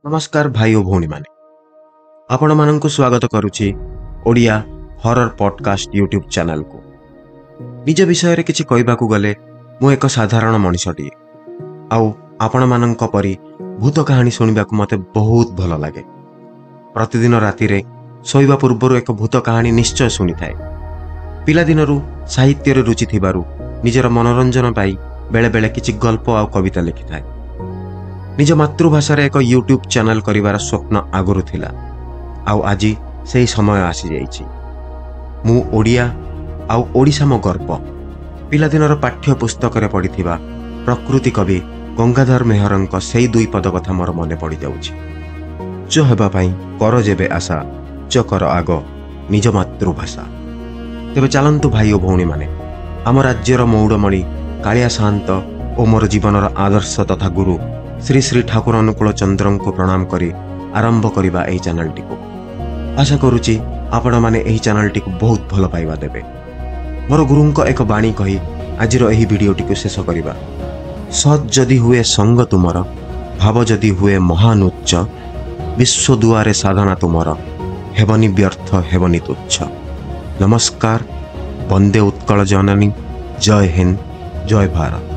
नमस्कार भाई और भौणी माने आपण मानंकु स्वागत करुछि Odia horror podcast YouTube channel को। निज विषय रे किछि कहबाकू गले मु एक साधारण मनुष्यटी आउ आपण मानंक परी भूत कहानी सुनिबाकू मते बहुत भल लागे। प्रतिदिन राति रे सोइबा पूर्वरु एक भूत कहानी निश्चय सुनी थाए। पिला दिनरु साहित्य रे रुचि थिबारु निजर मनोरंजन पाई बेले बेले किछि गल्प आ कविता लिखि थाए। निज मातृभाषा रे एक यूट्यूब चैनल करिवार स्वप्न आगुरु थिला आउ आजी सेही समय आसी जाइछि। मु ओडिया आउ ओडिशा मो गर्व पिलादिनर पाठ्य पुस्तक रे पढ़िथिबा प्रकृति कवि गंगाधर मेहरंक सेही दुई पद कथा मोर मने पड़ी जाउछि। जो हेबा पई कर जेबे आशा जो कर आग निज मातृभाषा। तेबे चलंतु भाई ओ भौणी माने आम राज्यर मौड़मणि कालिया शांत ओ मोर जीवनर आदर्श तथा गुरु श्री श्री ठाकुर अनुकूल चंद्र को प्रणाम करी आरंभ करिबा एही चैनल टी को। आशा करूची आपण माने एही चैनल टी को बहुत भल पाइबा देबे। मोर गुरुंक एक बाणी कही आजिर एही वीडियो टी को शेष करिबा। सत जदि हुए संग तुमर भाव जदि हुए महान उच्च विश्व दुआरे साधना तुमर हेबनी व्यर्थ हेबनी तुच्छ। नमस्कार। वंदे उत्कल जननी। जय हिंद जय भारत।